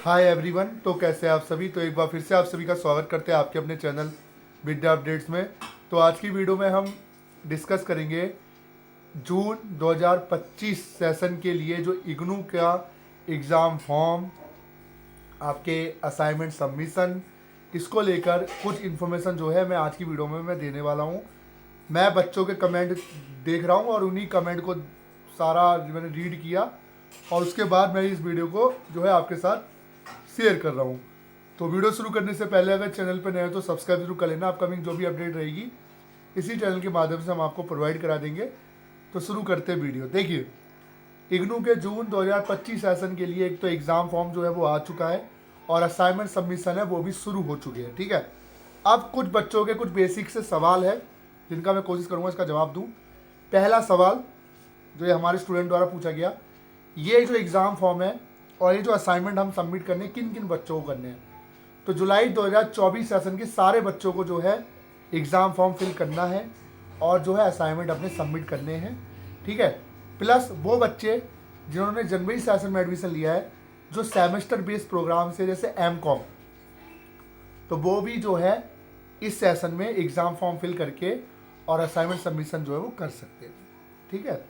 Hi everyone. तो कैसे हैं आप सभी। तो एक बार फिर से आप सभी का स्वागत करते हैं आपके अपने चैनल विद्या अपडेट्स में। तो आज की वीडियो में हम डिस्कस करेंगे जून 2025 सेशन के लिए जो इग्नू का एग्ज़ाम फॉर्म, आपके असाइनमेंट सबमिशन, इसको लेकर कुछ इन्फॉर्मेशन जो है मैं आज की वीडियो में मैं देने वाला हूँ। मैं बच्चों के कमेंट देख रहा हूँ और उन्हीं कमेंट को सारा मैंने रीड किया और उसके बाद मैं इस वीडियो को जो है आपके साथ शेयर कर रहा हूँ। तो वीडियो शुरू करने से पहले अगर चैनल पर नए हो तो सब्सक्राइब जरूर कर लेना। अपकमिंग जो भी अपडेट रहेगी इसी चैनल के माध्यम से हम आपको प्रोवाइड करा देंगे। तो शुरू करते हैं वीडियो। देखिए, इग्नू के जून 2025 सेशन के लिए एक तो एग्ज़ाम फॉर्म जो है वो आ चुका है और असाइनमेंट सबमिशन है वो भी शुरू हो चुके हैं। ठीक है, अब कुछ बच्चों के कुछ बेसिक से सवाल है जिनका मैं कोशिश करूँगा इसका जवाब दूँ। पहला सवाल जो ये हमारे स्टूडेंट द्वारा पूछा गया, ये जो एग्ज़ाम फॉर्म है और ये जो असाइनमेंट हम सबमिट करने किन किन बच्चों को करने हैं। तो जुलाई 2024 सेशन के सारे बच्चों को जो है एग्ज़ाम फॉर्म फिल करना है और जो है असाइनमेंट अपने सबमिट करने हैं। ठीक है, प्लस वो बच्चे जिन्होंने जनवरी सेशन में एडमिशन लिया है जो सेमेस्टर बेस्ड प्रोग्राम से, जैसे एमकॉम, तो वो भी जो है इस सेशन में एग्ज़ाम फॉर्म फिल करके और असाइनमेंट सबमिशन जो है वो कर सकते हैं। ठीक है,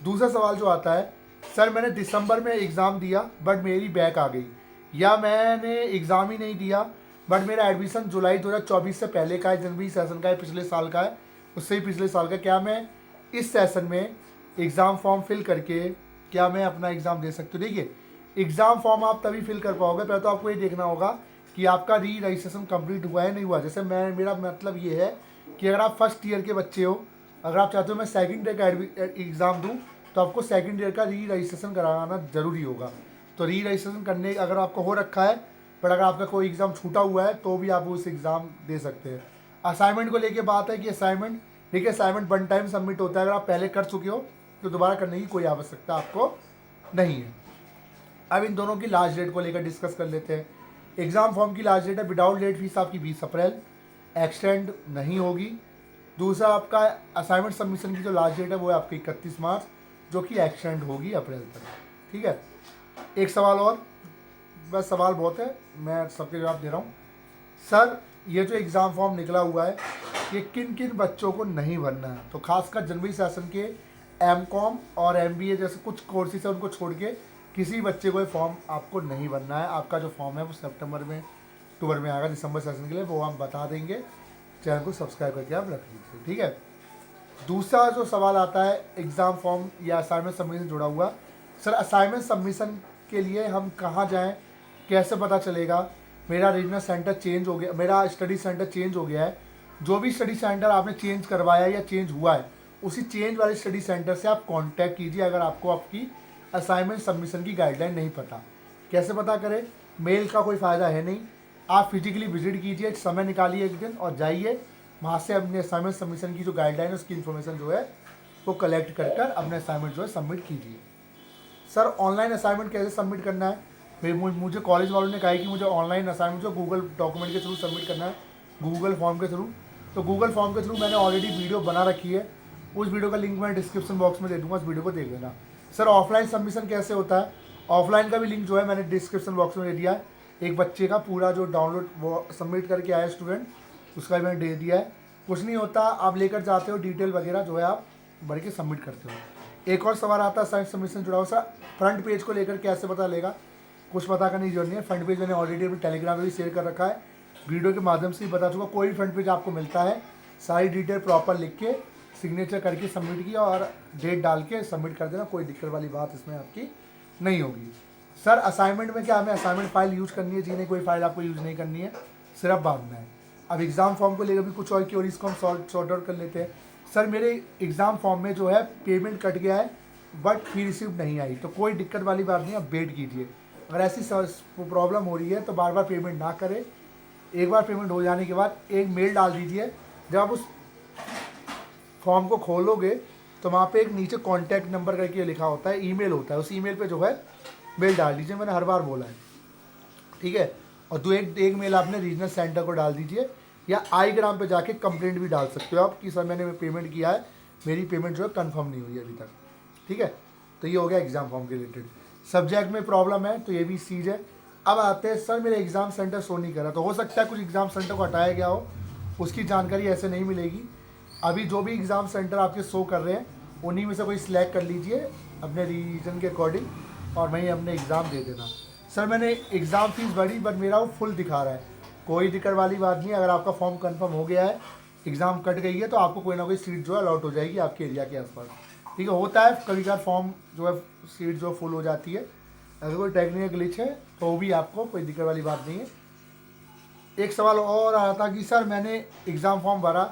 दूसरा सवाल जो आता है, सर मैंने दिसंबर में एग्ज़ाम दिया बट मेरी बैक आ गई, या मैंने एग्ज़ाम ही नहीं दिया बट मेरा एडमिशन जुलाई 2024 से पहले का है, जनवरी सेशन का है, पिछले साल का है, उससे ही पिछले साल का, क्या मैं इस सेशन में एग्ज़ाम फॉर्म फिल करके क्या मैं अपना एग्ज़ाम दे सकती हूँ। देखिए, एग्ज़ाम फॉर्म आप तभी फिल कर पाओगे, पहले तो आपको ये देखना होगा कि आपका री रजिस्ट्रेशन कंप्लीट हुआ है नहीं हुआ। जैसे मेरा मतलब ये है कि अगर आप फर्स्ट ईयर के बच्चे हो, अगर आप चाहते हो मैं सेकंड ईयर का एग्ज़ाम दूँ तो आपको सेकंड ईयर का री रजिस्ट्रेशन कराना ज़रूरी होगा। तो री रजिस्ट्रेशन करने अगर आपको हो रखा है, पर अगर आपका कोई एग्ज़ाम छूटा हुआ है तो भी आप उस एग्ज़ाम दे सकते हैं। असाइनमेंट को लेके बात है कि असाइनमेंट, देखिए, असाइनमेंट वन टाइम सबमिट होता है। अगर आप पहले कर चुके हो तो दोबारा करने की कोई आवश्यकता आपको नहीं है। अब इन दोनों की लास्ट डेट को लेकर डिस्कस कर लेते हैं। एग्ज़ाम फॉर्म की लास्ट डेट है विदाउट लेट फीस आपकी 20 अप्रैल, एक्सटेंड नहीं होगी। दूसरा, आपका असाइनमेंट सबमिशन की जो लास्ट डेट है वो है आपकी 31 मार्च, जो कि एक्सटेंड होगी अप्रैल तक। ठीक है, एक सवाल और, बस सवाल बहुत है, मैं सबके जवाब दे रहा हूँ। सर ये जो एग्ज़ाम फॉर्म निकला हुआ है ये किन किन बच्चों को नहीं भरना है। तो खासकर जनवरी सेशन के एमकॉम और एमबीए जैसे कुछ कोर्सेज है उनको छोड़ के किसी बच्चे को ये फॉर्म आपको नहीं भरना है। आपका जो फॉर्म है वो सितंबर में, अक्टूबर में आएगा दिसंबर सेशन के लिए, वो हम बता देंगे। चैनल को सब्सक्राइब करके आप रख लीजिए। ठीक है, दूसरा जो सवाल आता है एग्ज़ाम फॉर्म या असाइनमेंट सबमिशन जुड़ा हुआ, सर असाइनमेंट सबमिशन के लिए हम कहाँ जाएं, कैसे पता चलेगा। मेरा रीजनल सेंटर चेंज हो गया, मेरा स्टडी सेंटर चेंज हो गया है। जो भी स्टडी सेंटर आपने चेंज करवाया या चेंज हुआ है उसी चेंज वाले स्टडी सेंटर से आप कांटेक्ट कीजिए अगर आपको आपकी असाइनमेंट सबमिशन की गाइडलाइन नहीं पता। कैसे पता करें, मेल का कोई फ़ायदा है नहीं, आप फिजिकली विजिट कीजिए, समय निकालिए एक दिन और जाइए, वहाँ से अपने असाइनमेंट सबमिशन की जो गाइडलाइन है उसकी इन्फॉर्मेशन जो है वो कलेक्ट कर कर अपने असाइनमेंट जो है सबमिट कीजिए। सर ऑनलाइन असाइनमेंट कैसे सबमिट करना है, मुझे कॉलेज वालों ने कहा है कि मुझे ऑनलाइन असाइनमेंट जो गूगल डॉक्यूमेंट के थ्रू सबमिट करना है, गूगल फॉर्म के थ्रू। तो गूगल फॉर्म के थ्रू मैंने ऑलरेडी वीडियो बना रखी है, उस वीडियो का लिंक मैं डिस्क्रिप्शन बॉक्स में दे दूँगा, उस वीडियो को देख लेना। सर ऑफलाइन सबमिशन कैसे होता है, ऑफलाइन का भी लिंक जो है मैंने डिस्क्रिप्शन बॉक्स में दे दिया है। एक बच्चे का पूरा जो डाउनलोड वो सबमिट करके आया स्टूडेंट, उसका भी मैंने दे दिया है। कुछ नहीं होता, आप लेकर जाते हो, डिटेल वगैरह जो है आप भर के सबमिट करते हो। एक और सवाल आता है साइंस सबमिशन जुड़ा हुआ, सर फ्रंट पेज को लेकर कैसे पता लेगा। कुछ पता करने की जरूरत नहीं है, फ्रंट पेज मैंने ऑलरेडी अपने टेलीग्राम में भी शेयर कर रखा है, वीडियो के माध्यम से ही बता चुका। कोई भी फ्रंट पेज आपको मिलता है, सारी डिटेल प्रॉपर लिख के सिग्नेचर करके सबमिट किया और डेट डाल के सबमिट कर देना, कोई दिक्कत वाली बात इसमें आपकी नहीं होगी। सर असाइनमेंट में क्या हमें असाइनमेंट फाइल यूज़ करनी है, जी नहीं, कोई फाइल आपको यूज़ नहीं करनी है, सिर्फ बाद में है। अब एग्ज़ाम फॉर्म को लेकर भी कुछ और क्वेरीज को हम सॉर्ट आउट कर लेते हैं। सर मेरे एग्ज़ाम फॉर्म में जो है पेमेंट कट गया है बट फी रिसीव नहीं आई, तो कोई दिक्कत वाली बात नहीं, आप वेट कीजिए। अगर ऐसी प्रॉब्लम हो रही है तो बार बार पेमेंट ना करें, एक बार पेमेंट हो जाने के बाद एक मेल डाल दीजिए। जब आप उस फॉर्म को खोलोगे तो वहाँ पे एक नीचे कॉन्टैक्ट नंबर करके लिखा होता है, ईमेल होता है, उस ईमेल पे जो है मेल डाल दीजिए, मैंने हर बार बोला है। ठीक है, और दो एक मेल आपने रीजनल सेंटर को डाल दीजिए, या आई ग्राम पे जाके कंप्लेंट भी डाल सकते हो आप कि सर मैंने पेमेंट किया है, मेरी पेमेंट जो है कंफर्म नहीं हुई अभी तक। ठीक है, तो ये हो गया एग्ज़ाम फॉर्म के रिलेटेड। सब्जेक्ट में प्रॉब्लम है तो ये भी चीज़ है, अब आते हैं सर मेरे एग्ज़ाम सेंटर शो नहीं कर रहा, तो हो सकता है कुछ एग्ज़ाम सेंटर को हटाया गया हो, उसकी जानकारी ऐसे नहीं मिलेगी। अभी जो भी एग्ज़ाम सेंटर आपके शो कर रहे हैं उन्हीं में से कोई सिलेक्ट कर लीजिए अपने रीजन के अकॉर्डिंग और वहीं अपने एग्ज़ाम दे देना। सर मैंने एग्ज़ाम फीस भरी बट मेरा वो फुल दिखा रहा है, कोई दिक्कत वाली बात नहीं है। अगर आपका फॉर्म कंफर्म हो गया है, एग्ज़ाम कट गई है, तो आपको कोई ना कोई सीट जो है अलॉट हो जाएगी आपके एरिया के आसपास। ठीक है, होता है कभी कभार फॉर्म जो है सीट जो फुल हो जाती है, अगर कोई टेक्निकल ग्लिच है तो वो भी आपको कोई दिक्कत वाली बात नहीं है। एक सवाल और आ रहा था कि सर मैंने एग्ज़ाम फॉर्म भरा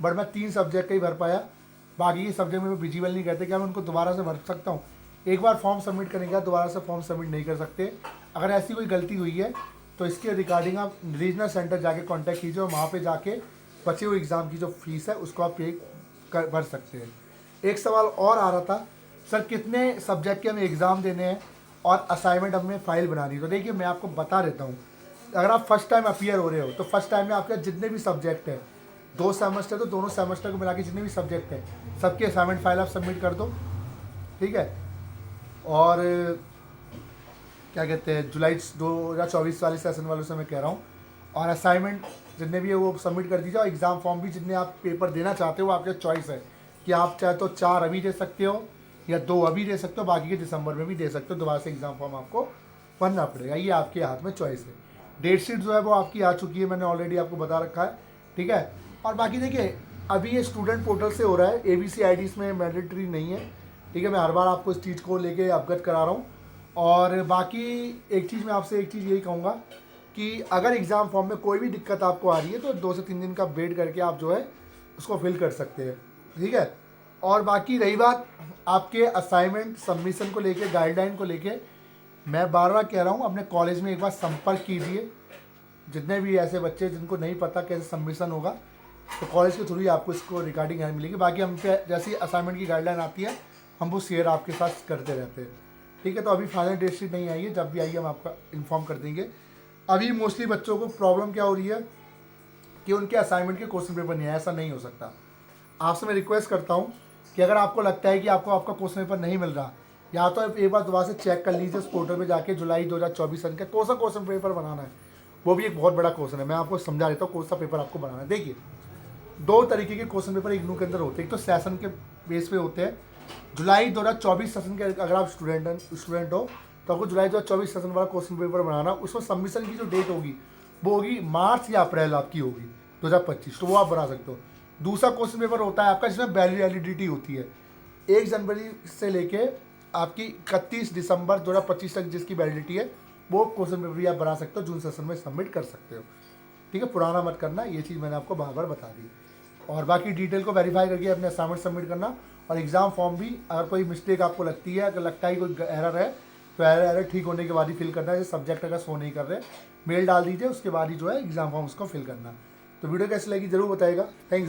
बट मैं 3 सब्जेक्ट का ही भर पाया, बाकी के सब्जेक्ट में विजिबल नहीं करते, क्या मैं उनको दोबारा से भर सकता हूँ? एक बार फॉर्म सबमिट करने के बाद दोबारा से फॉर्म सबमिट नहीं कर सकते। अगर ऐसी कोई गलती हुई है तो इसके रिगार्डिंग आप रीजनल सेंटर जाके कांटेक्ट कीजिए और वहाँ पे जाके बचे हुए एग्ज़ाम की जो फीस है उसको आप पे भर सकते हैं। एक सवाल और आ रहा था, सर कितने सब्जेक्ट के हमें एग्ज़ाम देने हैं और असाइनमेंट हमें फाइल बनानी है? तो देखिए मैं आपको बता देता हूँ। अगर आप फर्स्ट टाइम अपीयर हो रहे हो तो फर्स्ट टाइम में आपके जितने भी सब्जेक्ट हैं, 2 सेमेस्टर तो दोनों सेमेस्टर को मिला के जितने भी सब्जेक्ट हैं सबके असाइनमेंट फाइल आप सबमिट कर दो। ठीक है, और क्या कहते हैं जुलाई 2024 वाले सेशन वालों से मैं कह रहा हूँ, और असाइनमेंट जितने भी है वो सबमिट कर दीजिए। और एग्ज़ाम फॉर्म भी जितने आप पेपर देना चाहते हो आपके चॉइस है कि आप चाहे तो 4 अभी दे सकते हो या 2 अभी दे सकते हो, बाकी के दिसंबर में भी दे सकते हो। दोबारा से एग्ज़ाम फॉर्म आपको भरना पड़ेगा, ये आपके हाथ में चॉइस है। डेट शीट जो है वो आपकी आ चुकी है, मैंने ऑलरेडी आपको बता रखा है। ठीक है, और बाकी देखिए अभी ये स्टूडेंट पोर्टल से हो रहा है, ABC IDs में मैंडेटरी नहीं है। ठीक है, मैं हर बार आपको इस चीज़ को लेके अवगत करा रहा हूँ। और बाकी एक चीज़ मैं आपसे एक चीज़ यही कहूँगा कि अगर एग्ज़ाम फॉर्म में कोई भी दिक्कत आपको आ रही है तो 2 से 3 दिन का वेट करके आप जो है उसको फिल कर सकते हैं। ठीक है, और बाकी रही बात आपके असाइनमेंट सबमिशन को लेके, गाइडलाइन को लेके, मैं बार बार कह रहा हूँ अपने कॉलेज में एक बार संपर्क कीजिए। जितने भी ऐसे बच्चे जिनको नहीं पता कैसे सबमिशन होगा तो कॉलेज के थ्रू ही आपको इसको रिगार्डिंग हेल्प मिलेगी। बाकी हम पे जैसी असाइनमेंट की गाइडलाइन आती है हम वो शेयर आपके साथ करते रहते हैं। ठीक है, तो अभी फाइनल डेट शीट नहीं आई है, जब भी आई है हम आपका इन्फॉर्म कर देंगे। अभी मोस्टली बच्चों को प्रॉब्लम क्या हो रही है कि उनके असाइनमेंट के क्वेश्चन पेपर नहीं है, ऐसा नहीं हो सकता। आपसे मैं रिक्वेस्ट करता हूँ कि अगर आपको लगता है कि आपको आपका क्वेश्चन पेपर नहीं मिल रहा, या तो एक बार दोबारा से चेक कर लीजिए उस पोर्टल पे जाके जुलाई 2024 सन का कौन सा क्वेश्चन पेपर बनाना है। वो भी एक बहुत बड़ा क्वेश्चन है, मैं आपको समझा देता हूँ कौन सा पेपर आपको बनाना है। देखिए 2 तरीके के क्वेश्चन पेपर इग्नू के अंदर होते हैं, एक तो सेशन के बेस पे होते हैं। जुलाई 2024 सेशन के अगर आप स्टूडेंट हो तो आपको जुलाई 2024 सेशन वाला क्वेश्चन पेपर बनाना, उसमें सबमिशन की जो डेट होगी वो होगी मार्च या अप्रैल आपकी होगी 2025, तो वो आप बना सकते हो। दूसरा क्वेश्चन पेपर होता है आपका जिसमें वैलिडिटी होती है 1 जनवरी से लेके आपकी 31 दिसंबर 2025 तक जिसकी वैलिडिटी है, वो क्वेश्चन पेपर भी आप बना सकते हो, जून सेशन में सबमिट कर सकते हो। ठीक है, पुराना मत करना, ये चीज़ मैंने आपको बार बार बता दी। और बाकी डिटेल को वेरीफाई करके अपने असाइनमेंट सबमिट करना। और एग्ज़ाम फॉर्म भी अगर कोई मिस्टेक आपको लगती है, अगर लगता है कोई एरर है तो एरर ठीक होने के बाद ही फिल करना है। जैसे सब्जेक्ट अगर शो नहीं कर रहे, मेल डाल दीजिए, उसके बाद ही जो है एग्ज़ाम फॉर्म उसको फिल करना। तो वीडियो कैसी लगी ज़रूर बताइएगा। Thank you.